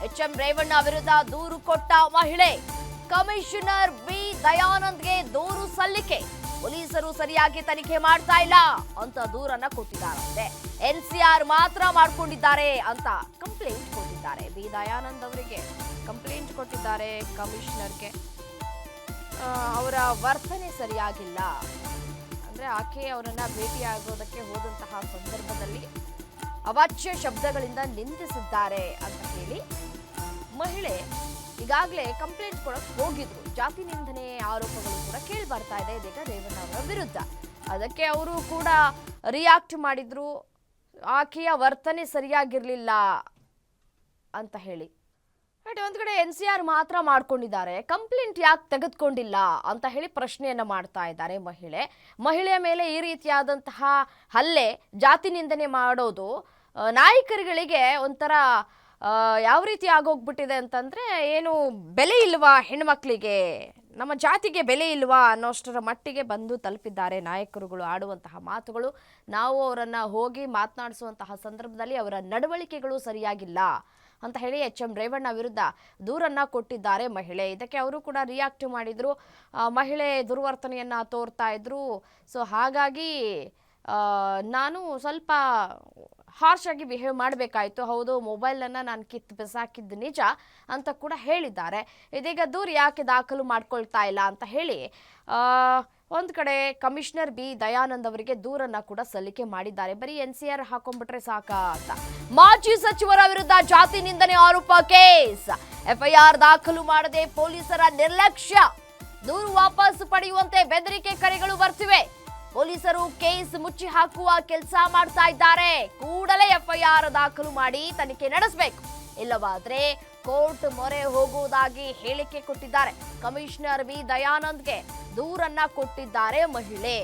HM Revanna ವಿರುದ್ಧ ದೂರು ಕೊಟ್ಟ ಮಹಿಳೆ. ಕಮಿಷನರ್ ಬಿ ದಯಾನಂದ್ಗೆ ದೂರು ಸಲ್ಲಿಕೆ. ಪೊಲೀಸರು ಸರಿಯಾಗಿ ತನಿಖೆ ಮಾಡ್ತಾ ಇಲ್ಲ ಅಂತ ದೂರನ್ನ ಕೊಟ್ಟಿದ್ದಾರಂತೆ. ಎನ್ಸಿಆರ್ ಮಾತ್ರ ಮಾಡ್ಕೊಂಡಿದ್ದಾರೆ ಅಂತ ಕಂಪ್ಲೇಂಟ್ ಕೊಟ್ಟಿದ್ದಾರೆ. ಬಿ ದಯಾನಂದ್ ಅವರಿಗೆ ಕಂಪ್ಲೇಂಟ್ ಕೊಟ್ಟಿದ್ದಾರೆ ಕಮಿಷನರ್ಗೆ. ಅವರ ವರ್ತನೆ ಸರಿಯಾಗಿಲ್ಲ ಅಂದ್ರೆ ಆಕೆ ಅವರನ್ನ ಭೇಟಿಯಾಗೋದಕ್ಕೆ ಹೋದಂತಹ ಸಂದರ್ಭದಲ್ಲಿ ಅವಾಚ್ಯ ಶಬ್ದಗಳಿಂದ ನಿಂದಿಸಿದ್ದಾರೆ ಅಂತ ಹೇಳಿ ಮಹಿಳೆ ಈಗಾಗಲೇ ಕಂಪ್ಲೇಂಟ್ ಕೊಡಕ್ ಹೋಗಿದ್ರು. ಜಾತಿ ನಿಂದನೆ ಆರೋಪಗಳು ಕೂಡ ಕೇಳಿ ಬರ್ತಾ ಇದೆ ಇದೀಗ ರೇವಣ್ಣ ಅವರ ವಿರುದ್ಧ. ಅದಕ್ಕೆ ಅವರು ಕೂಡ ರಿಯಾಕ್ಟ್ ಮಾಡಿದ್ರು, ಆಕೆಯ ವರ್ತನೆ ಸರಿಯಾಗಿರ್ಲಿಲ್ಲ ಅಂತ ಹೇಳಿ. ಬಟ್ ಒಂದ್ ಕಡೆ ಎನ್ಸಿಆರ್ ಮಾತ್ರ ಮಾಡ್ಕೊಂಡಿದ್ದಾರೆ, ಕಂಪ್ಲೇಂಟ್ ಯಾಕೆ ತೆಗೆದುಕೊಂಡಿಲ್ಲ ಅಂತ ಹೇಳಿ ಪ್ರಶ್ನೆಯನ್ನ ಮಾಡ್ತಾ ಇದ್ದಾರೆ ಮಹಿಳೆಯ ಮೇಲೆ ಈ ರೀತಿಯಾದಂತಹ ಹಲ್ಲೆ, ಜಾತಿ ನಿಂದನೆ ಮಾಡೋದು ನಾಯಕರುಗಳಿಗೆ ಒಂಥರ ಯಾವ ರೀತಿ ಆಗೋಗ್ಬಿಟ್ಟಿದೆ ಅಂತಂದ್ರೆ, ಏನು ಬೆಲೆ ಇಲ್ವಾ ಹೆಣ್ಮಕ್ಳಿಗೆ, ನಮ್ಮ ಜಾತಿಗೆ ಬೆಲೆ ಇಲ್ವಾ ಅನ್ನೋಷ್ಟರ ಮಟ್ಟಿಗೆ ಬಂದು ತಲುಪಿದ್ದಾರೆ ನಾಯಕರುಗಳು ಆಡುವಂತಹ ಮಾತುಗಳು. ನಾವು ಅವರನ್ನ ಹೋಗಿ ಮಾತನಾಡಿಸುವಂತಹ ಸಂದರ್ಭದಲ್ಲಿ ಅವರ ನಡವಳಿಕೆಗಳು ಸರಿಯಾಗಿಲ್ಲ ಅಂತ ಹೇಳಿ ಎಚ್ಎಂ ರೇವಣ್ಣ ವಿರುದ್ಧ ದೂರನ್ನ ಕೊಟ್ಟಿದ್ದಾರೆ ಮಹಿಳೆ. ಇದಕ್ಕೆ ಅವರು ಕೂಡ ರಿಯಾಕ್ಟ್ ಮಾಡಿದ್ರು. ಮಹಿಳೆ ದುರ್ವರ್ತನೆಯನ್ನ ತೋರ್ತಾ ಇದ್ರು. ಸೊ ಹಾಗಾಗಿ ನಾನು ಸ್ವಲ್ಪ ಹಾರ್ಶ್ ಆಗಿ ಬಿಹೇವ್ ಮಾಡಬೇಕಾಯ್ತು. ಹೌದು, ಮೊಬೈಲನ್ನು ನಾನು ಕಿತ್ತು ಬಿಸಾಕಿದ್ದು ನಿಜ ಅಂತ ಕೂಡ ಹೇಳಿದ್ದಾರೆ. ಇದೀಗ ದೂರು ಯಾಕೆ ದಾಖಲು ಮಾಡ್ಕೊಳ್ತಾ ಇಲ್ಲ ಅಂತ ಹೇಳಿ ಒಂದು ಕಡೆ ಕಮಿಷನರ್ ಬಿ ದಯಾನಂದ್ ಅವರಿಗೆ ದೂರನ್ನ ಕೂಡ ಸಲ್ಲಿಕೆ ಮಾಡಿದ್ದಾರೆ. ಬರೀ ಎನ್ಸಿಆರ್ ಹಾಕೊಂಡ್ಬಿಟ್ರೆ ಸಾಕಾ ಅಂತ. ಮಾಜಿ ಸಚಿವರ ವಿರುದ್ಧ ಜಾತಿ ನಿಂದನೆ ಆರೋಪ ಕೇಸ್. ಎಫ್ಐಆರ್ ದಾಖಲು ಮಾಡದೆ ಪೊಲೀಸರ ನಿರ್ಲಕ್ಷ್ಯ. ದೂರು ವಾಪಸ್ ಪಡೆಯುವಂತೆ ಬೆದರಿಕೆ ಕರೆಗಳು ಬರ್ತಿವೆ. ಪೊಲೀಸರು ಕೇಸ್ ಮುಚ್ಚಿ ಹಾಕುವ ಕೆಲಸ ಮಾಡ್ತಾ ಇದ್ದಾರೆ. ಕೂಡಲೇ ಎಫ್ಐಆರ್ ದಾಖಲು ಮಾಡಿ ತನಿಖೆ ನಡೆಸಬೇಕು, ಇಲ್ಲವಾದ್ರೆ ಕೋರ್ಟ್ ಮೊರೆ ಹೋಗುವುದಾಗಿ ಹೇಳಿಕೆ ಕೊಟ್ಟಿದ್ದಾರೆ. ಕಮಿಷನರ್ ಬಿ ದಯಾನಂದ್ಗೆ ದೂರನ್ನ ಕೊಟ್ಟಿದ್ದಾರೆ ಮಹಿಳೆ.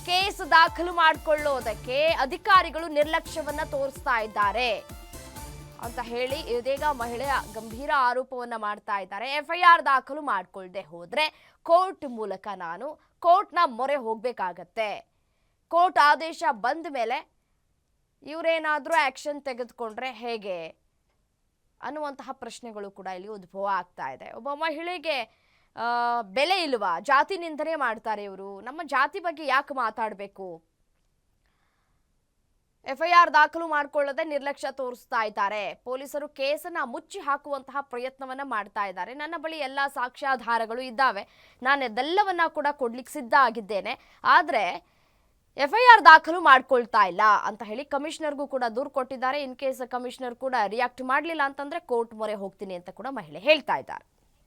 ಕೇಸ್ ದಾಖಲು ಮಾಡಿಕೊಳ್ಳೋದಕ್ಕೆ ಅಧಿಕಾರಿಗಳು ನಿರ್ಲಕ್ಷ್ಯವನ್ನ ತೋರಿಸ್ತಾ ಇದ್ದಾರೆ ಅಂತ ಹೇಳಿ ಇದೀಗ ಮಹಿಳೆ ಗಂಭೀರ ಆರೋಪವನ್ನ ಮಾಡ್ತಾ ಇದ್ದಾರೆ. ಎಫ್ಐಆರ್ ದಾಖಲು ಮಾಡ್ಕೊಳ್ಳದೆ ಹೋದ್ರೆ ಕೋರ್ಟ್ ಮೂಲಕ ನಾನು ಕೋರ್ಟ್ನ ಮೊರೆ ಹೋಗ್ಬೇಕಾಗತ್ತೆ. ಕೋರ್ಟ್ ಆದೇಶ ಬಂದ ಮೇಲೆ ಇವರೇನಾದ್ರೂ ಆಕ್ಷನ್ ತೆಗೆದುಕೊಂಡ್ರೆ ಹೇಗೆ ಅನ್ನುವಂತಹ ಪ್ರಶ್ನೆಗಳು ಕೂಡ ಇಲ್ಲಿ ಉದ್ಭವ ಆಗ್ತಾ ಇದೆ. ಒಬ್ಬ ಮಹಿಳೆಗೆ ಬೆಲೆ ಇಲ್ವಾ, ಜಾತಿ ನಿಂದನೆ ಮಾಡ್ತಾರೆ ಇವರು, ನಮ್ಮ ಜಾತಿ ಬಗ್ಗೆ ಯಾಕೆ ಮಾತಾಡಬೇಕು, ಎಫ್ಐಆರ್ ದಾಖಲು ಮಾಡಿಕೊಳ್ಳದೆ ನಿರ್ಲಕ್ಷ್ಯ ತೋರಿಸ್ತಾ ಇದ್ದಾರೆ. ಪೊಲೀಸರು ಕೇಸನ್ನ ಮುಚ್ಚಿ ಹಾಕುವಂತಹ ಪ್ರಯತ್ನವನ್ನ ಮಾಡ್ತಾ ಇದ್ದಾರೆ. ನನ್ನ ಬಳಿ ಎಲ್ಲ ಸಾಕ್ಷ್ಯಾಧಾರಗಳು ಇದ್ದಾವೆ, ನಾನು ಅದೆಲ್ಲವನ್ನ ಕೂಡ ಕೊಡ್ಲಿಕ್ಕೆ ಸಿದ್ಧ ಆಗಿದ್ದೇನೆ, ಆದ್ರೆ ಎಫ್ಐಆರ್ ದಾಖಲು ಮಾಡ್ಕೊಳ್ತಾ ಇಲ್ಲ ಅಂತ ಹೇಳಿ ಕಮಿಷನರ್ಗೂ ಕೂಡ ದೂರು ಕೊಟ್ಟಿದ್ದಾರೆ. ಇನ್ ಕೇಸ್ ಕಮಿಷನರ್ ಕೂಡ ರಿಯಾಕ್ಟ್ ಮಾಡಲಿಲ್ಲ ಅಂತಂದ್ರೆ ಕೋರ್ಟ್ ಮೊರೆ ಹೋಗ್ತೀನಿ ಅಂತ ಕೂಡ ಮಹಿಳೆ ಹೇಳ್ತಾ ಇದ್ದಾರೆ.